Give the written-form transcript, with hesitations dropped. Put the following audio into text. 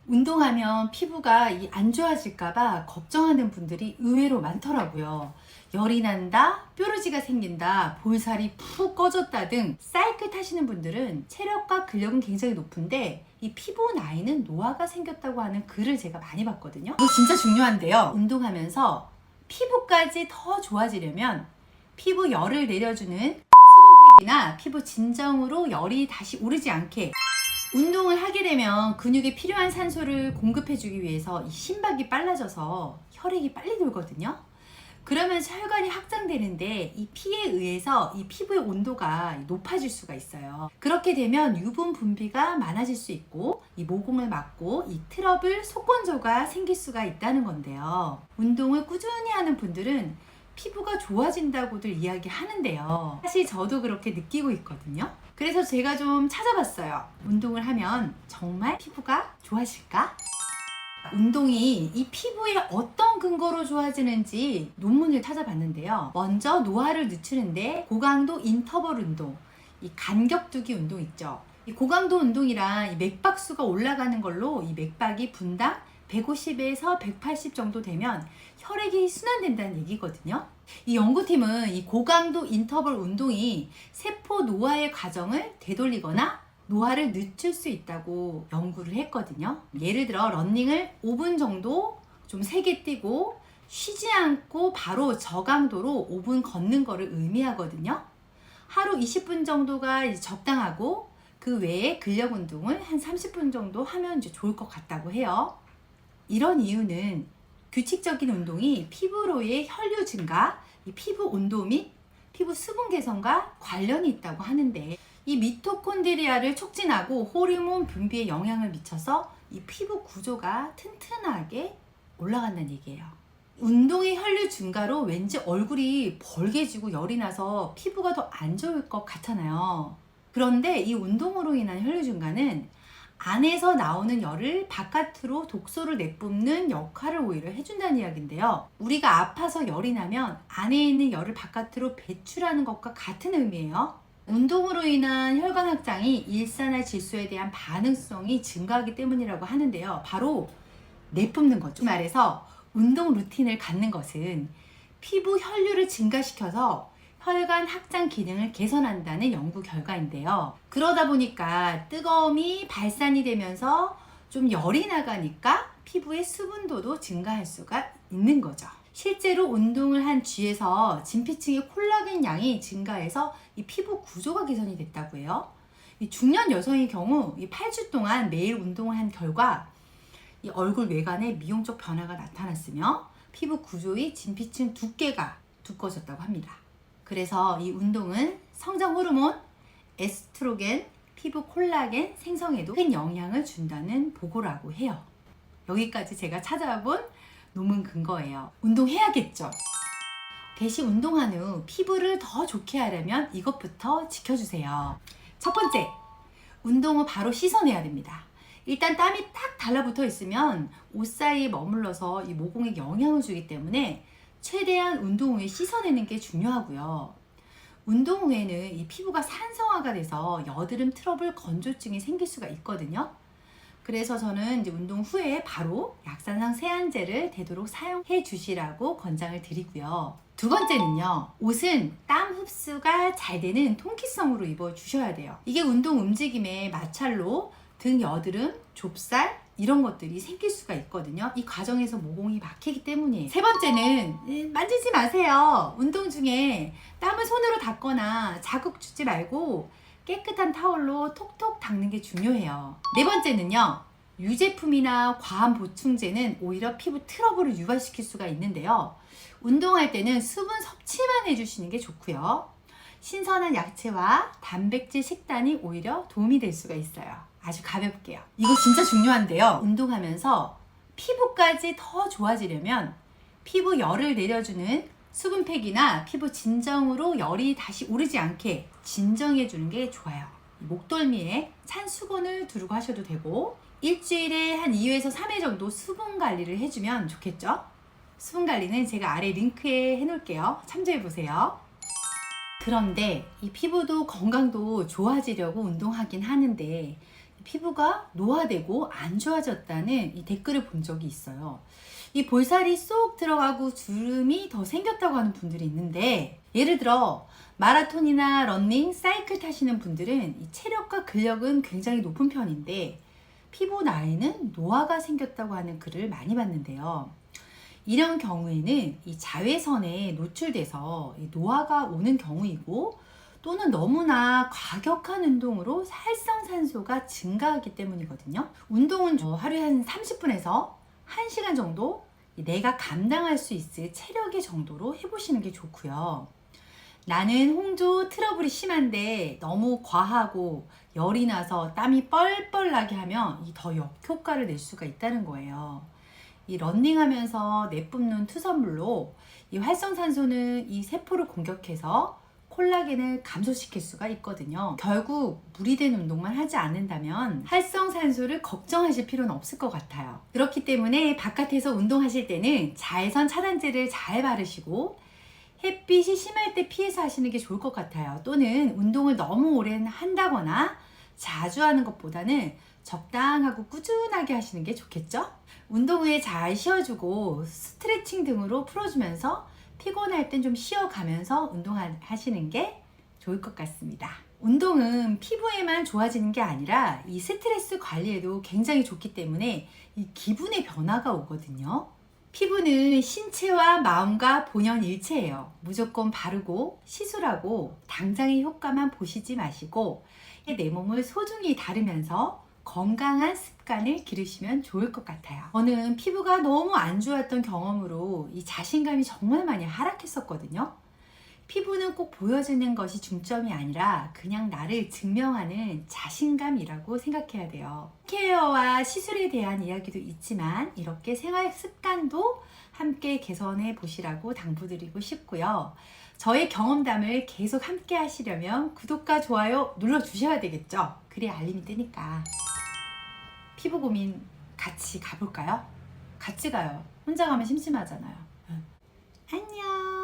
운동하면 피부가 안 좋아질까봐 걱정하는 분들이 의외로 많더라고요. 열이 난다, 뾰루지가 생긴다, 볼살이 푹 꺼졌다 등 사이클 타시는 분들은 체력과 근력은 굉장히 높은데 이 피부 나이는 노화가 생겼다고 하는 글을 제가 많이 봤거든요. 이거 진짜 중요한데요. 운동하면서 피부까지 더 좋아지려면 피부 열을 내려주는 수분팩이나 피부 진정으로 열이 다시 오르지 않게 운동을 하게 되면 근육에 필요한 산소를 공급해주기 위해서 이 심박이 빨라져서 혈액이 빨리 돌거든요. 그러면서 혈관이 확장되는데 이 피에 의해서 이 피부의 온도가 높아질 수가 있어요. 그렇게 되면 유분 분비가 많아질 수 있고 이 모공을 막고 이 트러블 속건조가 생길 수가 있다는 건데요. 운동을 꾸준히 하는 분들은 피부가 좋아진다고들 이야기하는데요. 사실 저도 그렇게 느끼고 있거든요. 그래서 제가 좀 찾아봤어요. 운동을 하면 정말 피부가 좋아질까? 운동이 이 피부에 어떤 근거로 좋아지는지 논문을 찾아봤는데요. 먼저 노화를 늦추는데 고강도 인터벌 운동, 이 간격두기 운동 있죠. 이 고강도 운동이란 이 맥박수가 올라가는 걸로 이 맥박이 분당 150에서 180 정도 되면 혈액이 순환된다는 얘기거든요. 이 연구팀은 이 고강도 인터벌 운동이 세포 노화의 과정을 되돌리거나 노화를 늦출 수 있다고 연구를 했거든요. 예를 들어 러닝을 5분 정도 좀 세게 뛰고 쉬지 않고 바로 저강도로 5분 걷는 거를 의미하거든요. 하루 20분 정도가 이제 적당하고 그 외에 근력 운동을 한 30분 정도 하면 이제 좋을 것 같다고 해요. 이런 이유는 규칙적인 운동이 피부로의 혈류 증가, 이 피부 온도 및 피부 수분 개선과 관련이 있다고 하는데 이 미토콘드리아를 촉진하고 호르몬 분비에 영향을 미쳐서 이 피부 구조가 튼튼하게 올라간다는 얘기예요. 운동의 혈류 증가로 왠지 얼굴이 벌게지고 열이 나서 피부가 더 안 좋을 것 같잖아요. 그런데 이 운동으로 인한 혈류 증가는 안에서 나오는 열을 바깥으로 독소를 내뿜는 역할을 오히려 해준다는 이야기인데요. 우리가 아파서 열이 나면 안에 있는 열을 바깥으로 배출하는 것과 같은 의미예요. 운동으로 인한 혈관 확장이 일산화 질소에 대한 반응성이 증가하기 때문이라고 하는데요. 바로 내뿜는 거죠. 말해서 운동 루틴을 갖는 것은 피부 혈류를 증가시켜서 혈관 확장 기능을 개선한다는 연구 결과인데요. 그러다 보니까 뜨거움이 발산이 되면서 좀 열이 나가니까 피부의 수분도도 증가할 수가 있는 거죠. 실제로 운동을 한 쥐에서 진피층의 콜라겐 양이 증가해서 이 피부 구조가 개선이 됐다고 해요. 이 중년 여성의 경우 이 8주 동안 매일 운동을 한 결과 이 얼굴 외관에 미용적 변화가 나타났으며 피부 구조의 진피층 두께가 두꺼워졌다고 합니다. 그래서 이 운동은 성장 호르몬, 에스트로겐, 피부 콜라겐 생성에도 큰 영향을 준다는 보고라고 해요. 여기까지 제가 찾아본 논문 근거예요. 운동해야겠죠? 대신 운동한 후 피부를 더 좋게 하려면 이것부터 지켜주세요. 첫 번째, 운동 후 바로 씻어내야 됩니다. 일단 땀이 딱 달라붙어 있으면 옷 사이에 머물러서 이 모공에 영향을 주기 때문에 최대한 운동 후에 씻어내는 게 중요하고요. 운동 후에는 이 피부가 산성화가 돼서 여드름 트러블 건조증이 생길 수가 있거든요. 그래서 저는 이제 운동 후에 바로 약산성 세안제를 되도록 사용해 주시라고 권장을 드리고요. 두 번째는요, 옷은 땀 흡수가 잘 되는 통기성으로 입어 주셔야 돼요. 이게 운동 움직임의 마찰로 등 여드름, 좁쌀 이런 것들이 생길 수가 있거든요. 이 과정에서 모공이 막히기 때문이에요. 세 번째는 만지지 마세요. 운동 중에 땀을 손으로 닦거나 자극 주지 말고 깨끗한 타월로 톡톡 닦는 게 중요해요. 네 번째는요, 유제품이나 과한 보충제는 오히려 피부 트러블을 유발시킬 수가 있는데요. 운동할 때는 수분 섭취만 해주시는 게 좋고요. 신선한 야채와 단백질 식단이 오히려 도움이 될 수가 있어요. 아주 가볍게요. 이거 진짜 중요한데요. 운동하면서 피부까지 더 좋아지려면 피부 열을 내려주는 수분팩이나 피부 진정으로 열이 다시 오르지 않게 진정해 주는 게 좋아요. 목덜미에 찬 수건을 두르고 하셔도 되고 일주일에 한 2회에서 3회 정도 수분 관리를 해주면 좋겠죠? 수분 관리는 제가 아래 링크에 해놓을게요. 참조해 보세요. 그런데 이 피부도 건강도 좋아지려고 운동하긴 하는데 피부가 노화되고 안 좋아졌다는 이 댓글을 본 적이 있어요. 이 볼살이 쏙 들어가고 주름이 더 생겼다고 하는 분들이 있는데, 예를 들어 마라톤이나 러닝, 사이클 타시는 분들은 이 체력과 근력은 굉장히 높은 편인데 피부 나이는 노화가 생겼다고 하는 글을 많이 봤는데요. 이런 경우에는 이 자외선에 노출돼서 이 노화가 오는 경우이고, 또는 너무나 과격한 운동으로 활성산소가 증가하기 때문이거든요. 운동은 하루에 한 30분에서 1시간 정도 내가 감당할 수 있을 체력의 정도로 해보시는 게 좋고요. 나는 홍조 트러블이 심한데 너무 과하고 열이 나서 땀이 뻘뻘 나게 하면 더 역효과를 낼 수가 있다는 거예요. 이 러닝하면서 내뿜는 투선물로 이 활성산소는 이 세포를 공격해서 콜라겐을 감소시킬 수가 있거든요. 결국 무리된 운동만 하지 않는다면 활성산소를 걱정하실 필요는 없을 것 같아요. 그렇기 때문에 바깥에서 운동하실 때는 자외선 차단제를 잘 바르시고 햇빛이 심할 때 피해서 하시는 게 좋을 것 같아요. 또는 운동을 너무 오래 한다거나 자주 하는 것보다는 적당하고 꾸준하게 하시는 게 좋겠죠? 운동 후에 잘 쉬어주고 스트레칭 등으로 풀어주면서 피곤할 땐 좀 쉬어가면서 운동하시는 게 좋을 것 같습니다. 운동은 피부에만 좋아지는 게 아니라 이 스트레스 관리에도 굉장히 좋기 때문에 이 기분의 변화가 오거든요. 피부는 신체와 마음과 본연일체예요. 무조건 바르고 시술하고 당장의 효과만 보시지 마시고 내 몸을 소중히 다루면서 건강한 습관을 기르시면 좋을 것 같아요. 저는 피부가 너무 안 좋았던 경험으로 이 자신감이 정말 많이 하락했었거든요. 피부는 꼭 보여지는 것이 중점이 아니라 그냥 나를 증명하는 자신감이라고 생각해야 돼요. 케어와 시술에 대한 이야기도 있지만 이렇게 생활 습관도 함께 개선해 보시라고 당부드리고 싶고요. 저의 경험담을 계속 함께 하시려면 구독과 좋아요 눌러주셔야 되겠죠? 그래야 알림이 뜨니까. 피부 고민 같이 가볼까요? 같이 가요. 혼자 가면 심심하잖아요. 안녕.